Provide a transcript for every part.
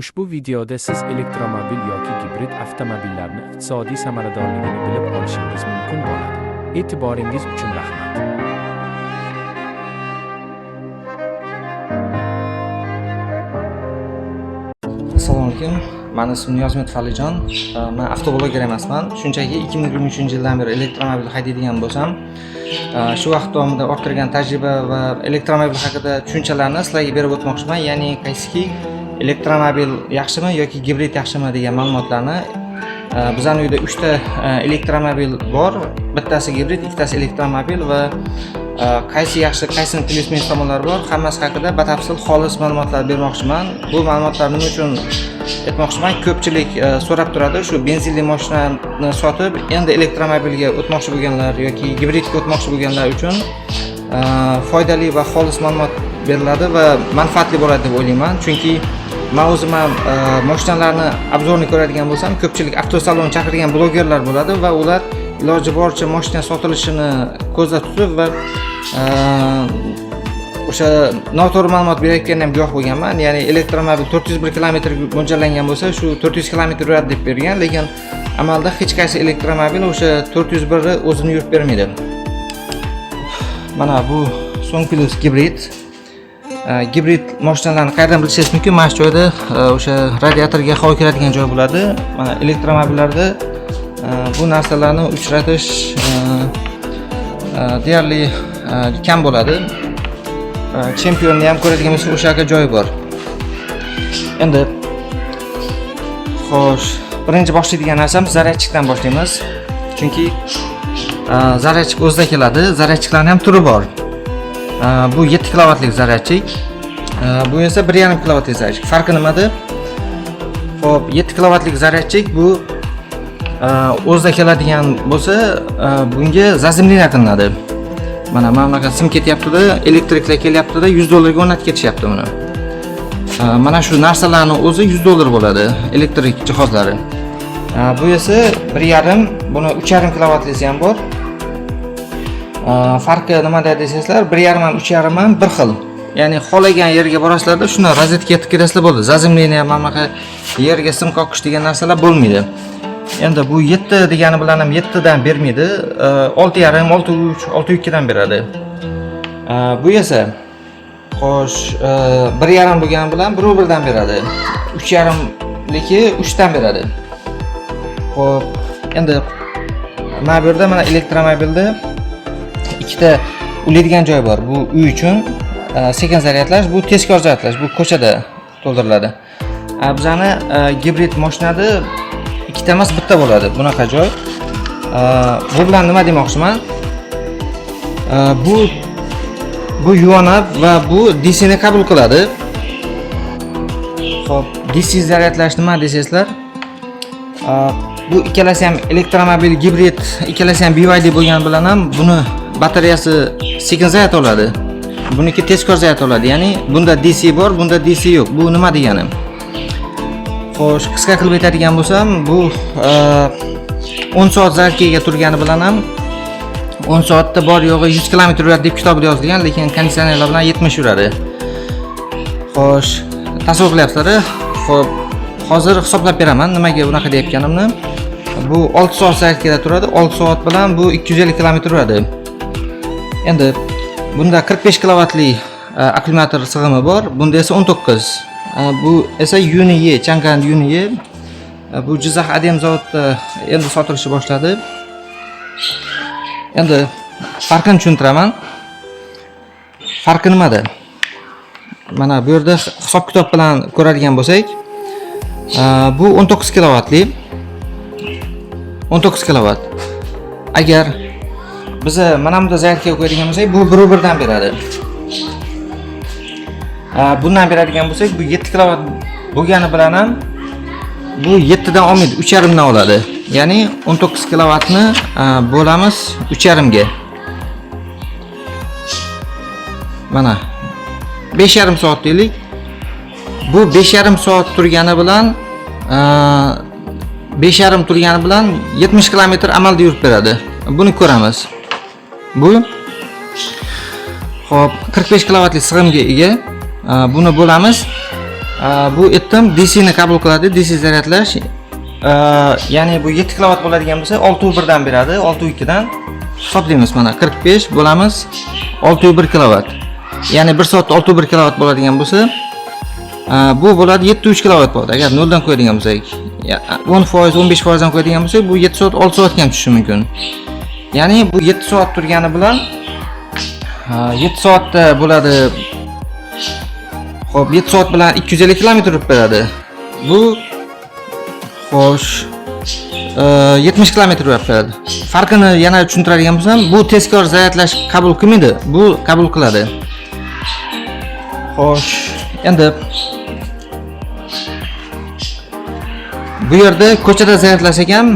Ushbu videoda siz elektromobil yoki gibrid avtomobillarni iqtisodiy samaradorligini bilib olishingiz mumkin bo'ladi. E'tiboringiz uchun rahmat. Assalomu alaykum. Men ismim Niyozmet Falijon. Men avtobloger emasman. Shunchaki 2023-yildan beri elektromobil haydaydigan bo'lsam, shu vaqt davomida orttirgan tajriba va elektromobil haqida tushunchalarni sizlarga berib o'tmoqchiman. Ya'ni qaysiki elektromobil yaxshimi yoki gibrid yaxshimi degan ma'lumotlarni. Bizning uyda 3 ta elektromobil bor. Bittasi gibrid, ikkitasi elektromobil va qaysi yaxshi, qaysini plyus-minus tomonlari bor, hammasi haqida batafsil xolis ma'lumotlar bermoqchiman. Bu ma'lumotlar nima uchun aytmoqchiman? Ko'pchilik so'rab turadi, shu benzinli mashinani sotib, endi elektromobilga o'tmoqchi bo'lganlar yoki gibridga o'tmoqchi bo'lganlar uchun foydali va xolis ma'lumot beriladi va manfaatli bo'ladi deb o'ylayman. Chunki men o'zim ham mashinalarni obzorni ko'radigan bo'lsam, ko'pchilik avtosalon chaqirgan blogerlar bo'ladi va ular iloji boricha mashina sotilishini ko'zda tutib va o'sha noto'g'ri ma'lumot berayotgandan ham guvoh bo'lganman. Ya'ni elektromobil 401 km mo'ljallangan bo'lsa, shu 400 km yuradi deb bergan, lekin amalda hech qaysi elektromobil o'sha 401 ni o'zini yurib bermaydi. Mana bu so'ng plus gibrid. Gibrid mashinalarni qayerdan bilishingiz mumkin? Mana shu joyda o'sha radiatorga havo kiradigan joy bo'ladi. Mana elektromobillarda bu narsalarni uchratish deyarli kam bo'ladi. Chempionni ham ko'radigan bo'lsa, o'sha yerga joy bor. Endi xo'sh, birinchi boshlaydigan narsamiz zaryadchikdan boshlaymiz. Chunki zaryadchik o'zida keladi. Zaryadchiklarning ham turi bor. Bu 7 kilovatlik zaryadchik. Bu esa 1,5 kilovatlik zaryadchik. Farqi nimada? Xo'p, 7 kilovatlik zaryadchik bu o'zida keladigan bo'lsa, bunga zazimlina qilinadi. Mana bunaqa sim ketyapti-da, elektriklar kelyapti-da, $100 ga o'rnatib ketishyapti buni. Mana shu narsalarning o'zi $100 bo'ladi, elektrik jihozlari. Bu esa 1,5, buni 3,5 kilovatlisi ham bor. Farqi nimada desangizlar, 1,5 ham 3,5 ham bir xil. Ya'ni xohlagan yerga borasizlarda shuni rozetka yetib kirasizlar bo'ldi. Zazimlina ham bunaqa yerga sim qoqish degan narsalar bo'lmaydi. Endi bu 7 degani bilan ham 7 dan bermaydi. 6,5, 6,3, 6,2 dan beradi. Bu esa xo'sh, 1,5 bo'lgani bilan 1,1 dan beradi. 3,5 leki 3 dan beradi. Xo'p, endi mana bu yerda mana elektromobilda ikkita ulaydigan joy bor. Bu uy uchun sekin zaryadlash, bu tezkor zaryadlash, bu ko'chada to'ldiriladi. Bizani gibrid mashinada ikkita emas, bitta bo'ladi bunaqa joy. Bu bilan nima demoqchiman? Bu yuvanab va bu DC ni qabul qiladi. Xo'p, DC zaryadlash nima deysizlar? Bu ikkalasi ham elektromobil, gibrid, ikkalasi ham BYD bo'lgan bilan ham buni batareyasi sekin zaryad oladi. Buniki tezkor zaryad oladi. Ya'ni bunda DC bor, bunda DC yo'q. Bu nima degani? Xo'sh, qisqa qilib aytadigan bo'lsam, bu 10 soat zaryadga turgani bilan ham 10 soatda bor yo'g'i 100 km yuradi deb kitobda yozilgan, lekin konditsionerlar bilan 70 yuradi. Xo'sh, tasavvur qilyapsizlar? Xo'p, hozir hisoblab beraman nimaga bunaqa deyotganimni. Bu 6 soat zaryadga turadi, 6 soat bilan bu 250 km yuradi. Endi bunda 45 kilovatli akkumulyator sig'imi bor, bunda esa 19. Bu esa Uniye, Chang'an Uniye. Bu Jizzax Adem zavodida endi sotilishni boshladi. Endi farqini tushuntiraman. Farqi nimada? Mana bu yerda hisob-kitob bilan ko'radigan bo'lsak, bu 19 kilovatli. 19 kilovat. Agar biz mana bunda zaryadga qo'yadigan bo'lsak, bu 1,1 dan beradi. Bundan beradigan bo'lsak, bu 7 kilovat bo'lgani bilan ham bu 7 dan olmaydi, 3,5 dan oladi. Ya'ni 19 kilovatni bo'lamiz 3,5 ga. Mana 5,5 soat deylik. Bu 5,5 soat turgani bilan 5,5 turgani bilan 70 km amalda yurib beradi. Buni ko'ramiz. Bu xo'p, 45 kilovatli sig'imga ega. Buni bo'lamiz Bu aytdim DC ni qabul qiladi, DC zaryadlash. Ya'ni bu 7 kilovat bo'ladigan bo'lsa 6.1 dan beradi, 6.2 dan hisoblaymiz mana 45 bo'lamiz 6.1 kilovat. Ya'ni 1 soatda 6.1 kilovat bo'ladigan bo'lsa, bu bo'ladi 7.3 kilovat bo'ladi. Agar 0 dan qo'yadigan bo'lsak, 10%, 15% dan qo'yadigan bo'lsak, bu 7 soat, 6 soatga ham tushishi mumkin. Ya'ni bu 7 soat turgani bilan 7 soatda bo'ladi. Xo'p, 7 soat bilan 250 kilometr urib beradi. Bu xo'sh 70 kilometr urib beradi. Farqini yana tushuntiradigan bo'lsam, bu tezkor zaryadlash qabul qilmaydi, bu qabul qiladi. Xo'sh, endi bu yerda ko'chada zaryadlasak ham,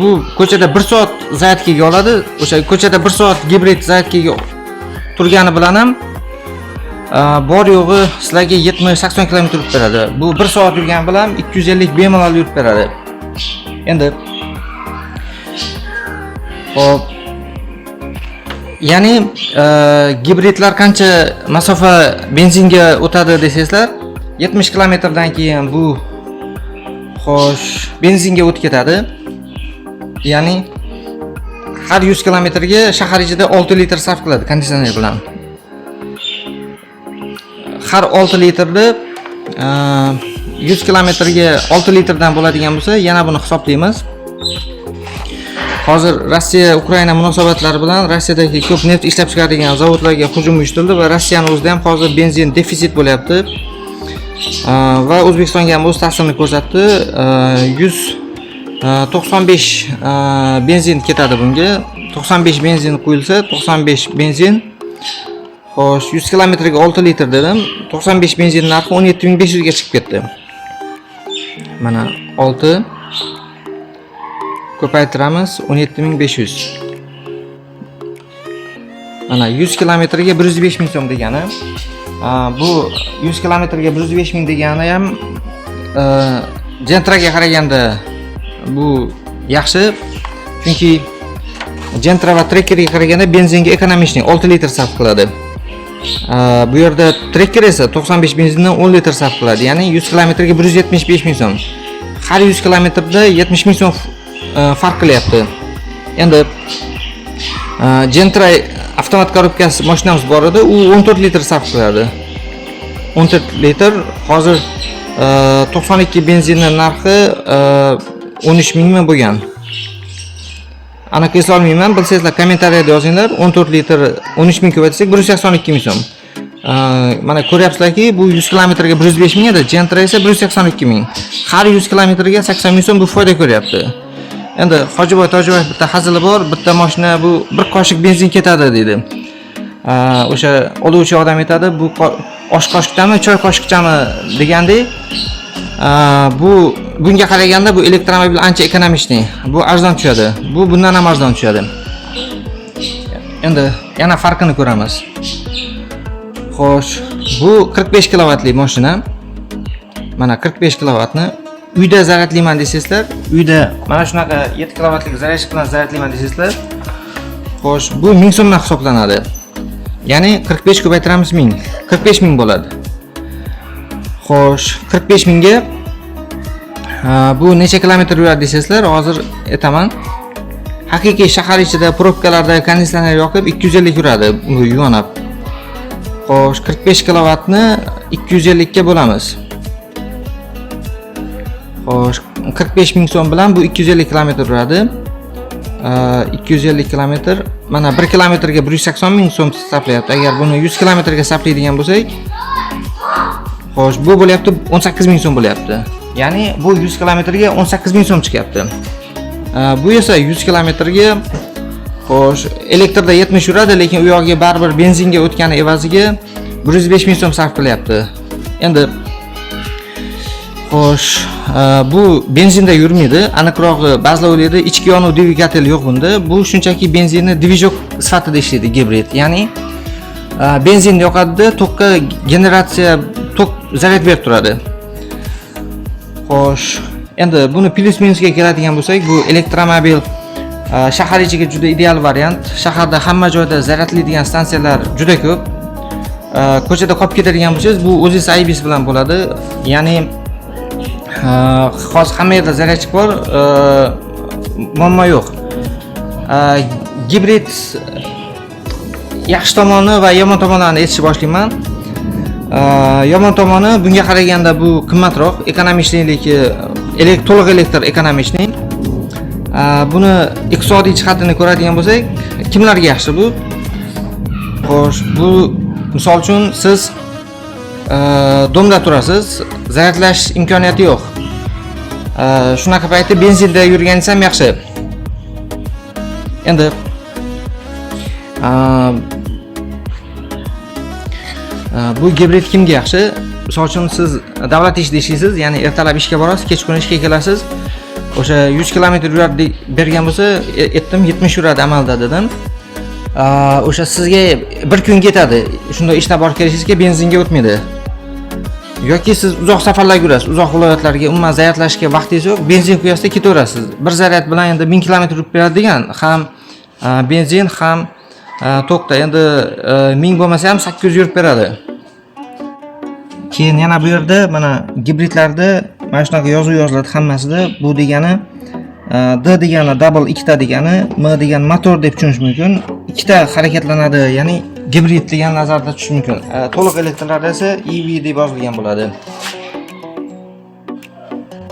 bu ko'chada 1 soat zaryadkaga oladi. O'sha ko'chada 1 soat gibrid zaryadkaga turgani bilan ham bor yo'g'i sizlarga 70-80 kilometr urib beradi. Bu 1 soat yurgan bilan 250 bemalol yurib beradi. Endi hop, ya'ni gibridlar qancha masofa benzinga o'tadi desangizlar, 70 kilometrdan keyin bu xo'sh benzinga o'tib ketadi. Ya'ni har 100 kilometrga shahar ichida 6 litr sarf qiladi konditsioner bilan. Har 6 litrni 100 kilometrga 6 litrdan bo'ladigan bo'lsa, yana buni hisoblaymiz. Hozir Rossiya Ukraina munosabatlari bilan Rossiyadagi ko'p neft ishlab chiqaradigan zavodlarga hujum uyushtirildi va Rossiyaning o'zida ham hozir benzin defitsit bo'lyapti. Va O'zbekistonga ham o'z ta'sirini ko'rsatdi. 195 benzin ketadi bunga. 95 benzin qo'yilsa, 95 benzin xo'sh 100 kilometrga 6 litr dedim. 95 benzin narxi 17500 ga chiqib ketdi. Mana 6 ko'paytiramiz 17500. Mana 100 kilometrga 105 ming so'm degani. Bu 100 kilometrga 105 ming degani ham Gentraga qaraganda bu yaxshi. Chunki Gentra va Trekkerga qaraganda benzinga ekonomishni 6 litr sarf qiladi. Bu yerda Trekker esa 95 benzindan 10 litr sarf qiladi. Ya'ni 100 kilometrga 175 ming so'm. Har 100 kilometrda 70 ming so'm farq qilyapti. Endi Gentra avtomat korobkasi mashinamiz bor edi, u 14 litr sarf qiladi. 14 litr hozir 92 benzinning narxi 13 mingmi bo'lgan. Aniq eslay olmayman, bilsangizlar kommentariyada yozinglar. 14 litr 13 ming ko'paytirsak 182 ming so'm. Mana ko'ryapsizlarki, bu 100 kilometrga 105 ming edi, Gentra esa 182 ming. Har 100 kilometrga 80 ming so'm bu foyda ko'ryapti. Endi Hojiboy Tojiboyev bitta hazili bor, bitta mashina bu bir qoshiq benzin ketadi deydi. O'sha oluvchi odam aytadi, bu osh qoshiqchami, choy qoshiqchami degandek. Bunga qaraganda bu elektromobil ancha ekonomishni. Bu arzon tushadi. Bu bundan ham arzon tushadi. Endi yana farqini ko'ramiz. Xo'sh, bu 45 kilovatli mashina. Mana 45 kilovatni uyda zaryadlayman desangizlar, uyda mana shunaqa 7 kilovatlik zaryadlash bilan zaryadlayman desangizlar, xo'sh, bu 1000 so'mdan hisoblanadi. Ya'ni 45 ko'paytiramiz 1000, 45 ming bo'ladi. Xo'sh, 45 mingga bu necha kilometr yuradi desangizlar, hozir aytaman. Haqiqiy shahar ichida probkalarda konditsioner yoqib 250 yuradi bu yuvanib. Xo'sh, 45 kilovatni 250 ga bo'lamiz. Xo'sh, 45 ming so'm bilan bu 250 kilometr yuradi. 250 kilometr, mana 1 kilometrga 180 ming so'm sarflayapti. Agar buni 100 kilometrga sarflaydigan bo'lsak, xo'sh, bu bo'lyapti 18 ming so'm bo'lyapti. Ya'ni bu 100 kilometrga 18 ming so'm chiqyapti. Bu esa 100 kilometrga xo'sh, elektrda 70 yuradi, lekin u yoqga baribir benzinga o'tgani evaziga 105 ming so'm sarf qilyapti. Endi xo'sh, bu benzinda yurmaydi. Aniqrog'i ba'zilar o'ylaydi, ichki yonuv dvigatel yo'q bunda. Bu shunchaki benzinni dvijok sifatida ishlaydi, gibrid. Ya'ni benzinni yoqadi, tokka generatsiya, tok zaryad berib turadi. Xo'sh, endi buni plus minusga keladigan bo'lsak, bu elektromobil shahar ichiga juda ideal variant. Shaharda hamma joyda zaryadlaydigan stansiyalar juda ko'p. ko'chada qolib ketadigan bo'lsangiz, bu o'zingiz aybingiz bilan bo'ladi. Ya'ni hozir hamma yerda zaryadchik bor, muammo yo'q. Gibrid yaxshi tomoni va yomon tomonlarini aytishni boshlayman. Yomon tomoni bunga qaraganda bu qimmatroq, ekonomichligi to'liq elektr ekonomichli. Buni iqtisodiy jihatini ko'radigan bo'lsak, kimlarga yaxshi bu? Xo'sh, bu misol uchun siz domda turasiz, zaryadlash imkoniyati yo'q. Shunaqa paytda benzinda yurganingiz ham yaxshi. Endi bu gibrid kimga yaxshi? Misol uchun siz davlat ishida ishlaysiz, ya'ni ertalab ishga borasiz, kechqurun ishga kelasiz. O'sha 100 km yuradi bergan bo'lsa, aytdim 70 yuradi amalda dedim. O'sha sizga bir kun ketadi. Shunda ishdan borib kelishingizga benzinga o'tmaydi. Yoki siz uzoq safarlarga yurasiz, uzoq viloyatlarga umuman zaryadlashga vaqtingiz yo'q, benzin quyasida ketaverasiz. Bir zaryad bilan endi 1000 km yurib beradi degan, ham benzin ham to'qda endi 1000 bo'lmasa ham 800 yurib beradi. Keyin yana bu yerda mana gibridlarda mana shunaqa yozuv yoziladi hammasida. Bu degani D degani double ikkita degani, M degani motor deb tushunish mumkin. Ikkita harakatlanadi, ya'ni gibrid degan nazarda tutish mumkin. To'liq elektrlarda esa EV deb yozilgan bo'ladi.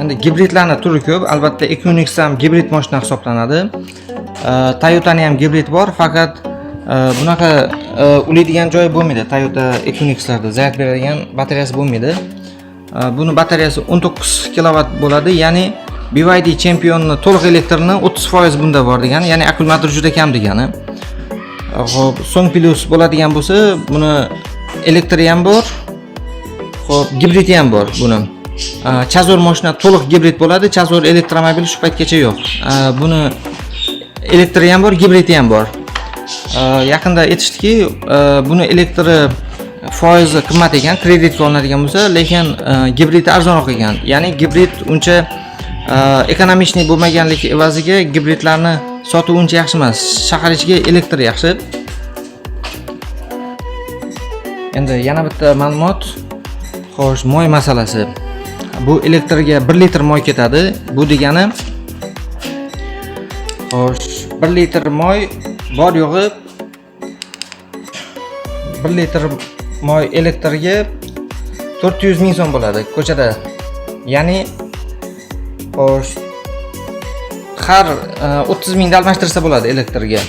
Endi gibridlarning turi ko'p. Albatta Equinox ham gibrid mashina hisoblanadi. Toyota'ning ham gibrid bor, faqat bunaqa ulaydigan joyi bo'lmaydi. Toyota Equinoxlarda zaryad beradigan batareyasi bo'lmaydi. Buni batareyasi 19 kW bo'ladi, ya'ni BYD Champion'ni to'liq elektrini 30% bunda bor degani, ya'ni akkumulyator juda kam degani. Xo'p, so'ng plus bo'ladigan bo'lsa, buni elektri ham bor, xo'p, gibridi ham bor buni. Chazor mashina to'liq gibrid bo'ladi, Chazor elektromobil shu paytgacha yo'q. Buni elektri ham bor, gibridi ham bor. Yaqinda aytishdiki, buni elektri foizi qimmat ekan, kreditga olinadigan bo'lsa, lekin gibridi arzonroq ekan. Ya'ni gibrid uncha ekonomichli bo'lmaganligi evaziga gibridlarni sotuv uncha yaxshi emas. Shahar ichiga elektr yaxshi. Endi yana bitta ma'lumot. Xo'sh, moy masalasi. Bu elektrga 1 litr moy ketadi. Bu degani xo'sh, 1 litr moy bor yo'g'i 1 litr moy elektrga 400 ming so'm bo'ladi ko'chada. Ya'ni xo'sh, har 30 mingda almashtirsa bo'ladi elektrga.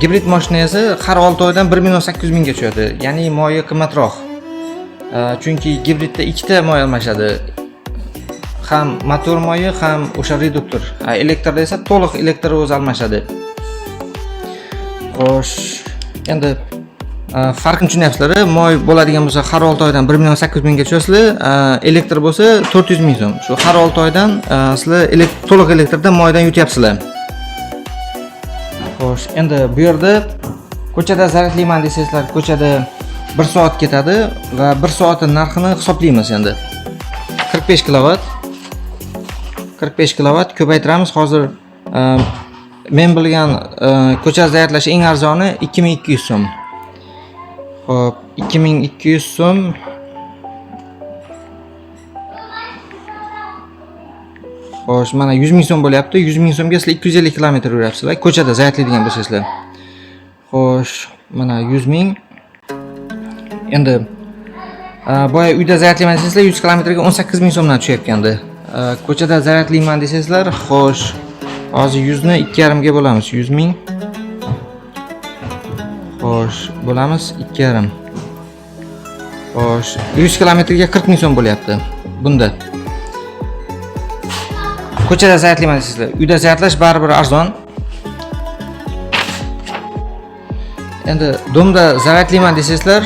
Gibrid mashina esa har 6 oydan 1 800 mingga tushadi. Ya'ni moyi qimmatroq. Chunki gibridda ikkita moy almashadi. Ham motor moyi, ham o'sha reduktor. Elektrda esa to'liq elektr o'zi almashadi. Xo'sh, endi farqini tushunyapsizlar. Moy bo'ladigan bo'lsa har 6 oydan 1 800 mingga tushasizlar, elektr bo'lsa 400 ming so'm. Shu har 6 oydan sizlar to'liq elektrdan moydan yutyapsizlar. Xo'sh, endi bu yerda ko'chada zaryadlayman desangizlar, ko'chada 1 soat ketadi va 1 soatning narxini hisoblaymiz endi. 45 kW. 45 kW ko'paytiramiz. Hozir men bilgan ko'cha zaryadlash eng arzoni 2200 so'm. Xo'p, 2200 so'm. Xo'sh, mana 100 ming so'm bo'lyapti. 100 ming so'mga sizlar 250 km yurasizlar. Ko'chada zaryadlaydigan bo'lsangizlar. Xo'sh, mana 100 ming. Endi boya uyda zaryadlayman desangizlar 100 km ga 18 ming so'mdan tushyapgandi. Ko'chada zaryadlayman desangizlar, xo'sh, hozir 100 ni 2,5 ga bo'lamiz. 100 ming. Xo'sh, bo'lamiz 2,5. Xo'sh, 100 km ga 40 ming so'm bo'lyapti bunda. Ko'chada zaryadlayman desangizlar, uyda zaryadlash baribir arzon. Endi domda zaryadlayman desangizlar,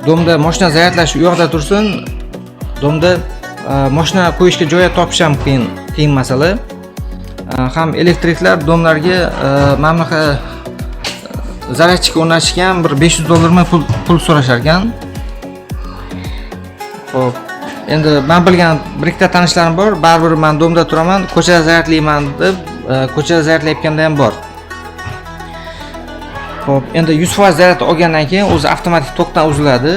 domda mashina zaryadlash u yoqda tursin, domda mashina qo'yishga joy topish ham qiyin masala. Ham elektriklar domlarga mana bunaqa zaryadchika o'rnatishga ham bir $500 pul so'rashar ekan. Xo'p, endi men bilgan bir ikkita tanishlarim bor, baribir men domda turaman, ko'chada zaryadlayman deb ko'chada zaryadlayotganda ham bor. Xo'p, endi 100% zaryad olgandan keyin o'zi avtomatik tokdan uziladi.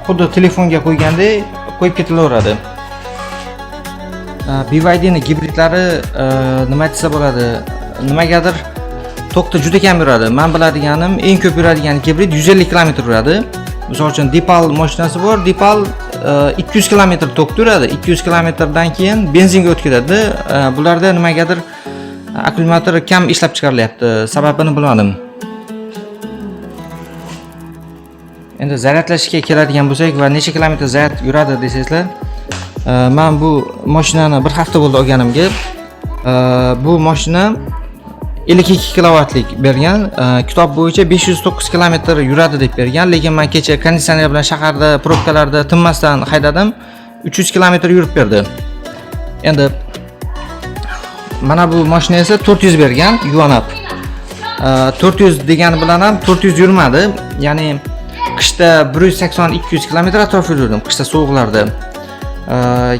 Xuddi telefonga qo'ygandek qo'yib ketilaveradi. BYD ning gibridlari nima desa bo'ladi? Nimagadir tokda juda kam yuradi. Men biladiganim eng ko'p yuradigan gibrid 150 km yuradi. Misol uchun Dipal mashinasi bor. Dipal 200 km tokda yuradi. 200 km dan keyin benzinga o'tib ketadi. Bularda nimagadir akkumulyator kam ishlab chiqarilyapti. Sababini bilmadim. Endi zaryadlashga keladigan bo'lsak va necha kilometr zaryad yuradi desangizlar, men bu mashinani bir hafta bo'ldi olganimga. Bu mashina 52 kilovatlik bergan, kitob bo'yicha 509 km yuradi deb bergan, lekin men kecha konditsioner bilan shaharda probkalarda tinmasdan haydadim, 300 km yurib berdi. Endi mana bu mashina esa 400 bergan, yuvanab. 400 degani bilan ham 400 yurmadi, ya'ni qishda 180-200 km atrofida yurdim, qishda sovuqlarda.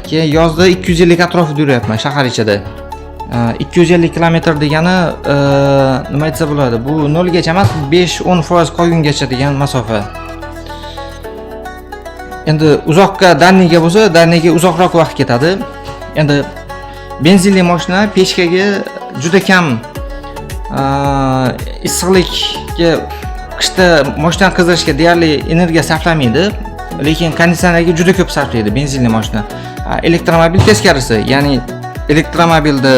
Keyin yozda 250 atrofida yuryapman shahar ichida. 250 km degani nima desa bo'ladi? Bu 0 gacha emas, 5-10% qolgungacha degan masofa. Endi uzoqqa Danniga bo'lsa, Danniga uzoqroq vaqt ketadi. Endi benzinli mashina pechkaga juda kam issiqlikka qishda mashina qizdirishga deyarli energiya sarflamaydi, lekin konditsionerga juda ko'p sarflaydi benzinli mashina. Elektromobil teskarisi, ya'ni elektromobilda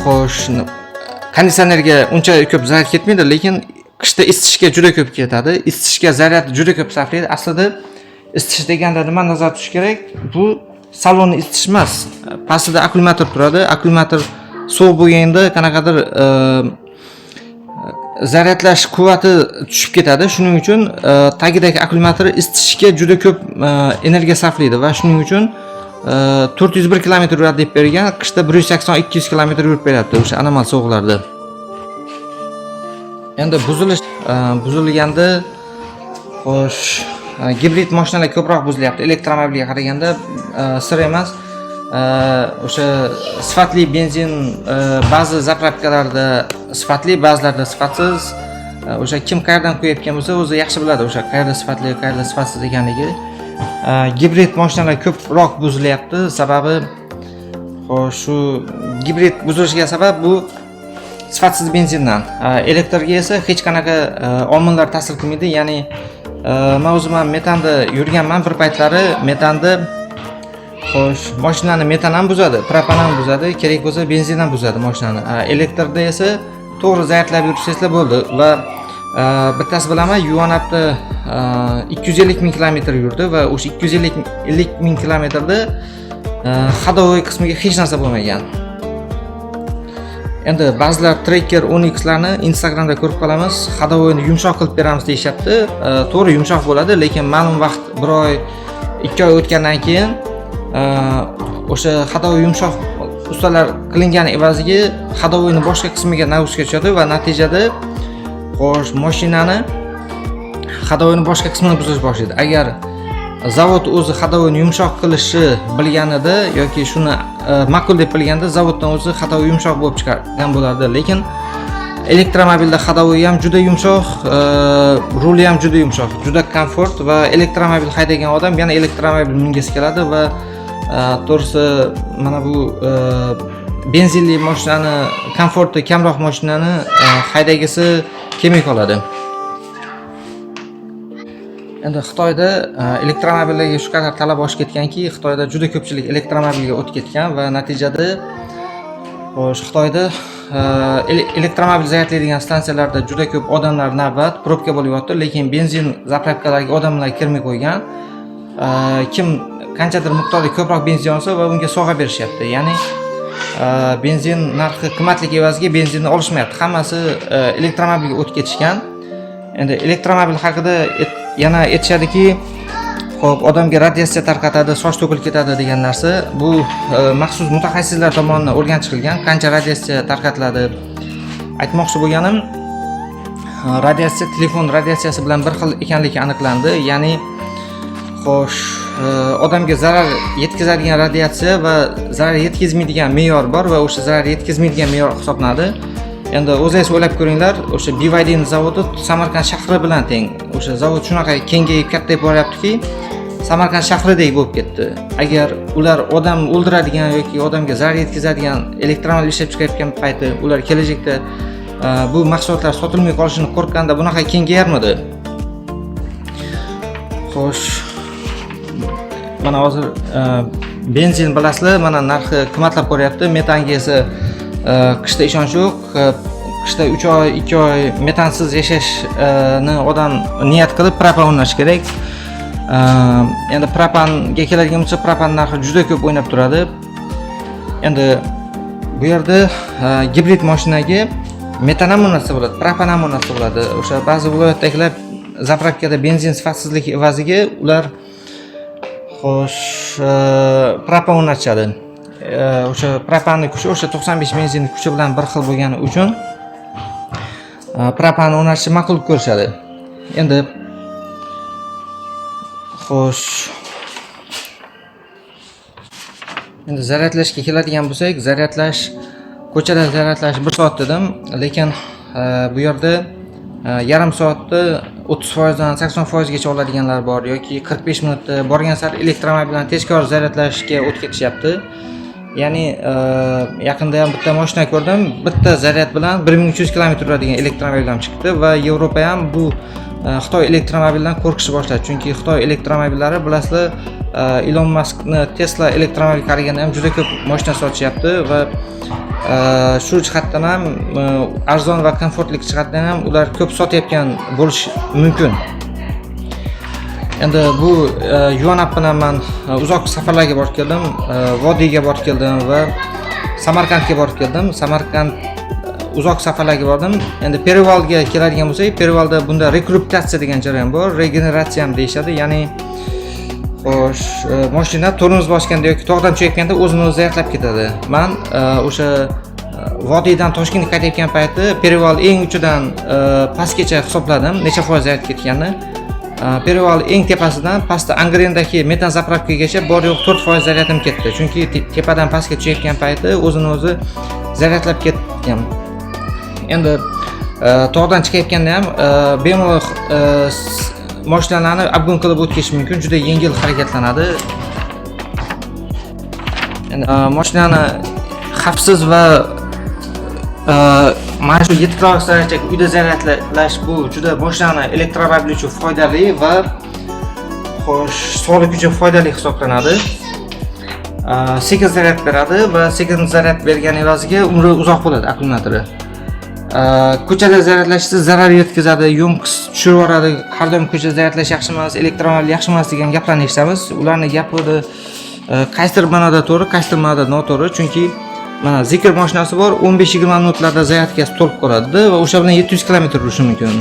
xo'sh konditsionerga uncha ko'p zaryad ketmaydi, lekin qishda isitishga juda ko'p ketadi. Isitishga zaryad juda ko'p sarflaydi. Aslida isitish deganda nima nazarda tutish kerak? Bu salonni isitish emas. Pastida akkumulyator turadi. Akkumulyator sovuq bo'lganda qanaqadir zaryadlash quvvati tushib ketadi. Shuning uchun tagidagi akkumulyator isitishga juda ko'p energiya sarflaydi va shuning uchun 401 km yuradi deb bergan, qishda 180-200 km yurib beradi o'sha anomal sovuqlarda. Endi buzilganda xo'sh, gibrid mashinalar ko'proq buzilyapti elektromobilga qaraganda, sir emas. O'sha sifatli benzin ba'zi zapravkalarda sifatli, ba'zilarda sifatsiz. O'sha kim qayerdan qo'yayotgan bo'lsa, o'zi yaxshi biladi o'sha qayerda sifatli, qayerda sifatsiz ekanligi. Gibrid mashinalar ko'proq buzilyapti. Sababi xo'sh, shu gibrid buzilishiga sabab bu sifatsiz benzindan. Elektrga esa hech qanaqa omillar ta'sir qilmaydi. Ya'ni men o'zim ham metanda yurganman bir paytlari. Metanda xo'sh, mashinani metan ham buzadi, propan ham buzadi, kerak bo'lsa benzin ham buzadi mashinani. Elektrda esa to'g'ri zaryadlab yursangizlar bo'ldi va bittasi bilaman, yuvanabda 250 ming kilometr yurdi va o'sha 250 ming kilometrda ходовой qismiga hech narsa bo'lmagan. Endi ba'zilar Tracker Onyx larni Instagramda ko'rib qolamiz, ходовойni yumshoq qilib beramiz deyapti. To'g'ri yumshoq bo'ladi, lekin ma'lum vaqt 1 oy, 2 oy o'tgandan keyin o'sha ходовой yumshoq ustalar qilingan evaziga ходовойni boshqa qismiga nagruzka tushadi va natijada xo'sh, mashinani ходовойni boshqa qismini buzish boshlaydi. Agar zavod o'zi ходовойni yumshoq qilishni bilganida yoki shuni ma'qul deb bilganda zavoddan o'zi ходовой yumshoq bo'lib chiqargan bo'lardi, lekin elektromobilda ходовой ham juda yumshoq, ruli ham juda yumshoq, juda komfort va elektromobil haydagan odam yana elektromobil mingisi keladi va to'g'risi mana bu benzinli mashinani komforti kamroq mashinani haydagisi kelmay qoladi. Endi Xitoyda elektromobillarga shu qadar talab oshib ketganki, Xitoyda juda ko'pchilik elektromobilga o'tib ketgan va natijada xo'sh, Xitoyda elektromobil zaryadlaydigan stansiyalarda juda ko'p odamlar navbat, probka bo'lyapti, lekin benzin zapravkalariga odamlar kirmay qo'ygan. Kim qanchadir miqdorda ko'proq benzin olsa va unga sovg'a berishyapti. Ya'ni benzin narxi qimmatlik evaziga benzinni olishmayapti. Hammasi elektromobilga o'tib ketishgan. Endi elektromobil haqida yana aytishadiki, xo'p, odamga radiatsiya tarqatadi, soch to'kilib ketadi degan narsa. Bu maxsus mutaxassislar tomonidan o'rganib qancha radiatsiya tarqatiladi. Aytmoqchi bo'lganim, radiatsiya telefon radiatsiyasi bilan bir xil ekanligi aniqlandi. Ya'ni xo'sh, odamga zarar yetkazadigan radiatsiya va zarar yetkazmaydigan me'yor bor va o'sha zarar yetkazmaydigan me'yor hisoblanadi. Endi o'zingiz o'ylab ko'ringlar, o'sha BYD zavodi Samarqand shahri bilan teng. O'sha zavod shunaqa kengayib kattayib boryaptiki, Samarqand shahridek bo'lib ketdi. Agar ular odam o'ldiradigan yoki odamga zarar yetkazadigan elektromobil ishlab chiqarayotgan payti ular kelajakda bu mahsulotlar sotilmay qolishini qo'rqqanda bunaqa kengayarmidi? Xo'sh, mana hozir benzin bilasizlar, mana narxi qimmatlab boryapti. Metanga esa qishda ishonch yo'q. Qishda 3 oy, 2 oy metansiz yashashni odam niyat qilib propan o'rnatish kerak. Endi propanga keladigan bo'lsa, propan narxi juda ko'p o'ynab turadi. Endi bu yerda gibrid mashinaga metan ham o'rnatsa bo'ladi, propan ham o'rnatsa bo'ladi. O'sha ba'zi viloyatdagilar zapravkada benzin sifatsizligi evaziga ular xo'sh propan o'rnatishadi. O'sha propanning kuchi o'sha 95 benzinning kuchi bilan bir xil bo'lgani uchun propan o'rnatishni ma'qul ko'rishadi. Endi xo'sh, endi zaryadlashga keladigan bo'lsak, zaryadlash ko'chada zaryadlash 1 soat dedim, lekin bu yerda yarim soatda 30% dan 80% gacha oladiganlar bor yoki 45 minutda borgan sari elektromobil bilan tezkor zaryadlashga o'tib ketishyapti. Ya'ni yaqinda ham bitta mashina ko'rdim, bitta zaryad bilan 1300 km yuradigan elektromobil ham chiqdi va Yevropa ham bu Xitoy elektromobildan qo'rqishni boshladi. Chunki Xitoy elektromobillari bilasizlar, Elon Muskni Tesla elektromobil qaraganda ham juda ko'p mashina sotishyapti va shu jihatdan ham arzon va komfortlik jihatdan ham ular ko'p sotayotgan bo'lishi mumkin. Endi bu Yuanap bilan men uzoq safarlarga borib keldim, Vodiyga borib keldim va Samarqandga borib keldim. Samarqand uzoq safarlarga bordim. Endi Perevalga keladigan bo'lsak, Perevalda bunda rekrutatsiya degan jarayon bor, regeneratsiya ham deyshadi. Ya'ni xo'sh, mashina tormoz bosganda yoki tog'dan tushayotganda o'zini o'zi zaryadlab ketadi. Men o'sha Vodiydan Toshkentga qaytayotgan payti Pereval eng uchidan pastgacha hisobladim, necha foiz zaryad ketganini. Pereval eng tepasidan pastda Angrendagi metan zapravkagacha bor yo'q 4% zaryadim ketdi. Chunki tepadan pastga tushayotgan payti o'zini o'zi zaryadlab ketgan. Endi tog'dan chiqayotganda ham bemalol mashinalarni obgon qilib o'tkish mumkin, juda yengil harakatlanadi. Endi mashinani xavfsiz va mana shu yetkazib sarachak uyda zaryadlash bu juda mashinani elektromobil uchun foydali va xo'sh, sog'liq uchun foydali hisoblanadi. Sekin zaryad beradi va sekin zaryad bergan evaziga umri uzoq bo'ladi akkumulyatori. Ko'chada zaryadlashsa zarar yetkazadi, yomqis tushirib yuboradi. Har doim ko'chada zaryadlash yaxshi emas, elektromobil yaxshi emas degan gaplarni eshitamiz. Ularning gapida qaysidir ma'noda to'g'ri, qaysidir ma'noda noto'g'ri. Chunki mana Zikr mashinasi bor, 15-20 minutlarda zaryadkasi to'lib qoladi va o'sha bilan 700 km yurishi mumkin.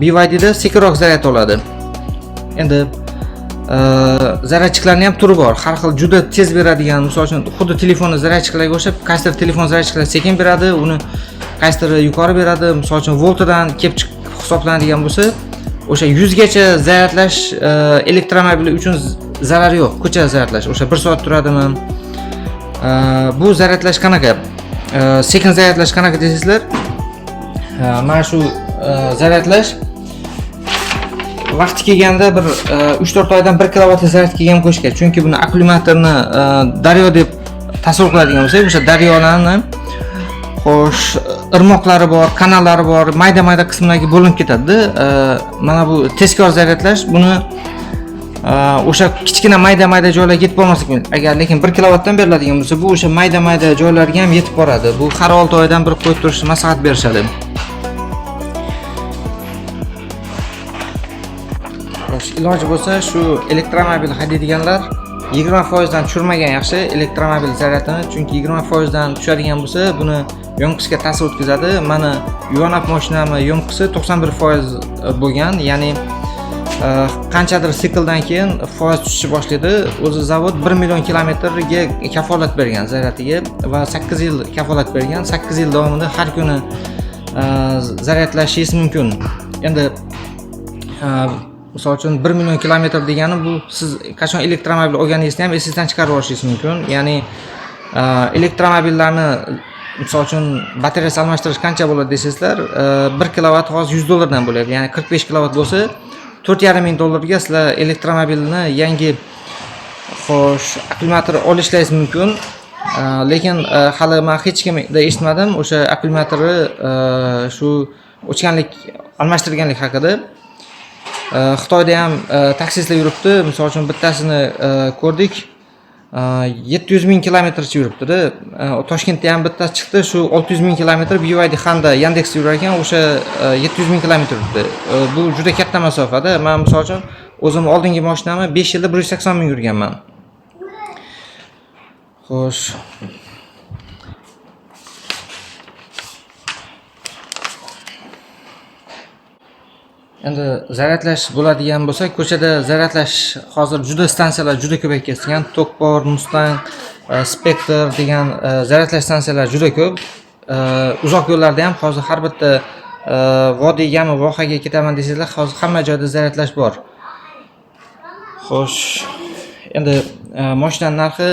BYD da sekinroq zaryad oladi. Endi zaryadchilarning ham turi bor. Har xil juda tez beradigan, misol uchun xuddi telefonni zaryadchilarga o'xshab, qaysidir telefon zaryadchilar sekin beradi, uni qaysidir yuqori beradi. Misol uchun voltidan kelib chiqib hisoblanadigan bo'lsa, o'sha 100 gacha zaryadlash elektromobil uchun zarari yo'q. Ko'chada zaryadlash o'sha 1 soat turadimi? Bu zaryadlash qanaqa? Sekin zaryadlash qanaqa deysizlar? Mana shu zaryadlash vaqti kelganda bir 3-4 oydan 1 kilovatli zaryad kelgan qo'yish kerak. Chunki buni akkumulyatorni daryo deb tasavvur qiladigan bo'lsak, o'sha daryolarni xo'sh, irmoqlari bor, kanallari bor, mayda-mayda qismlarga bo'linib ketadi. Mana bu tezkor zaryadlash buni o'sha kichkina mayda-mayda joylarga yetib bormaslik kerak. Agar lekin 1 kilovatdan beriladigan bo'lsa, bu o'sha mayda-mayda joylarga ham yetib boradi. Bu har 6 oydan bir qo'yib turishni maslahat berishadi. Iloji bo'lsa shu elektromobil haydaydiganlar 20% dan tushirmagan yaxshi elektromobil zaryadini, chunki 20% dan tushadigan bo'lsa, buni yonqisga ta'sir o'tkazadi. Mana Yuanap mashinami yonqisi 91% bo'lgan, ya'ni qanchadir sikldan keyin foiz tushishni boshlaydi. O'zi zavod 1 million kilometrga kafolat bergan zaryadiga va 8 yil kafolat bergan. 8 yil davomida har kuni zaryadlashingiz mumkin. Endi misol uchun 1 million kilometr degani bu siz qachon elektromobil olganingizni ham esingizdan chiqarib olishingiz mumkin. Ya'ni elektromobillarni misol uchun batareyasi almashtirish qancha bo'ladi desangizlar, 1 kilovat hozir $100 dan bo'lyapti. Ya'ni 45 kilovat bo'lsa, $4,500 sizlar elektromobilni yangi xo'sh akkumulyator olishlaysiz mumkin. Lekin hali men hech kimda eshitmadim o'sha akkumulyatorni shu o'chganlik, almashtirganlik haqida. Xitoyda ham taksistlar yuribdi. Misol uchun bittasini ko'rdik. 700,000 kilometrcha yuribdi-da. Toshkentda ham bittasi chiqdi, shu 600,000 kilometr BYD Honda Yandex yurar ekan, o'sha 700,000 kilometr yuribdi. Bu juda katta masofada. Men misol uchun o'zim oldingi mashinamni 5 yilda 180,000 yurganman. Xo'sh. Endi zaryadlash bo'ladigan bo'lsa, ko'chada zaryadlash hozir juda stansiyalar juda ko'payib ketgan. Tokpor, Mustang, Spectre degan zaryadlash stansiyalar juda ko'p. Uzoq yo'llarda ham hozir har bitta vodiygami, vohaga ketaman desanglar, hozir hamma joyda zaryadlash bor. Xo'sh, endi mashinaning narxi,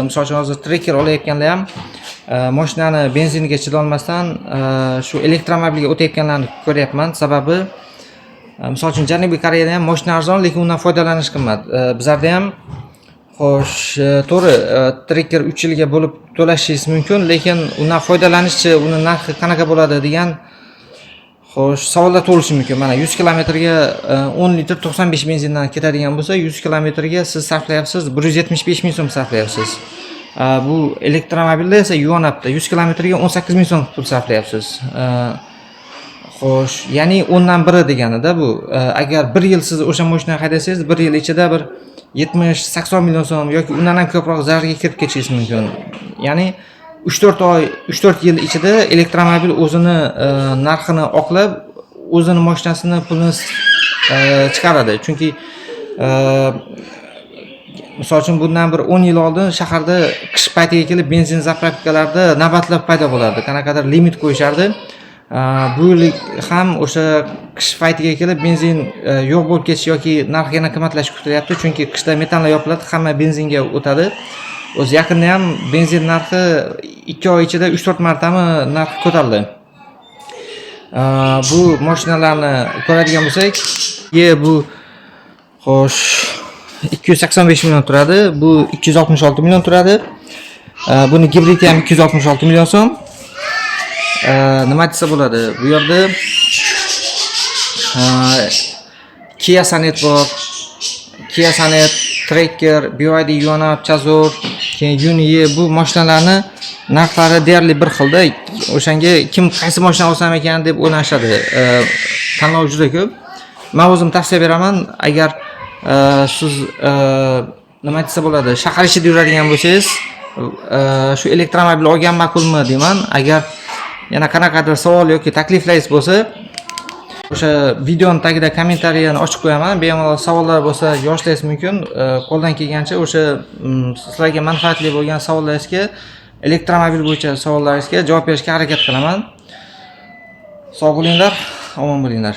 misol uchun hozir Tracker olayotganda ham mashinani benziniga chidolmasdan shu elektromobilga o'tayotganlarni ko'ryapman. Sababi misol uchun Janubiy Koreyada ham mashina arzon, lekin undan foydalanish qimmat. Bizlarda ham xo'sh, to'g'ri, Tracker 3 yilga bo'lib to'lashingiz mumkin, lekin undan foydalanishchi, uni narxi qanaqa bo'ladi degan xo'sh, savollar tug'ilishi mumkin. Mana 100 kilometrga 10 litr 95 benzindan ketadigan bo'lsa, 100 kilometrga siz sarflayapsiz 175 ming so'm sarflayapsiz. Bu elektromobilda esa yuvonapti. 100 kilometrga 18 ming so'm pul sarflayapsiz. Xo'sh, ya'ni 10 dan 1 deganida bu. Agar 1 yil siz o'sha mashinani haydasangiz, 1 yil ichida bir 70-80 million so'm yoki undan ham ko'proq zararga kirib ketishingiz mumkin. Ya'ni 3-4 oy, 3-4 yil ichida elektromobil o'zini narxini oqlab, o'zini mashinasini pulini chiqaradi. Chunki misol uchun bundan bir 10 yil oldin shaharda qish paytiga kelib benzin zapravkalarida navbatlar paydo bo'lardi. Qanaqadir limit qo'yishardi. Bu yil ham o'sha qish paytiga kelib benzin yo'q bo'lib ketish yoki narxi yana qimmatlashib kutilyapti. Chunki qishda metanlar yopiladi, hamma benzinga o'tadi. O'zi yaqinda ham benzin narxi 2 oy ichida 3-4 martami narxi ko'tarildi. Bu mashinalarni ko'radigan bo'lsak, bu xo'sh 285 million turadi, bu 266 million turadi. Buni gibridi ham 266 million so'm. Nima desa bo'ladi? Bu yerda Kia Sonet bor. Kia Sonet, Tracker, BYD Yonap, Chazor, keyin Yuni, bu mashinalarni narxlari deyarli bir xilda. O'shanga kim qaysi mashina olsam ekan deb o'ylashadi. Tanlov juda ko'p. Men o'zim tavsiya beraman, agar siz nima desa bo'ladi, shahar ichida yuradigan bo'lsangiz, shu elektromobil olgan ma'qulmi deyman. Agar yana qanaqadir savol yoki takliflaringiz bo'lsa, o'sha videoning tagida kommentariyani ochib qo'yaman. Bemalol savollar bo'lsa yozishingiz mumkin. Qo'ldan kelgancha o'sha sizlarga manfaatli bo'lgan savollaringizga, elektromobil bo'yicha savollaringizga javob berishga harakat qilaman. Sog' bo'linglar, omon bo'linglar.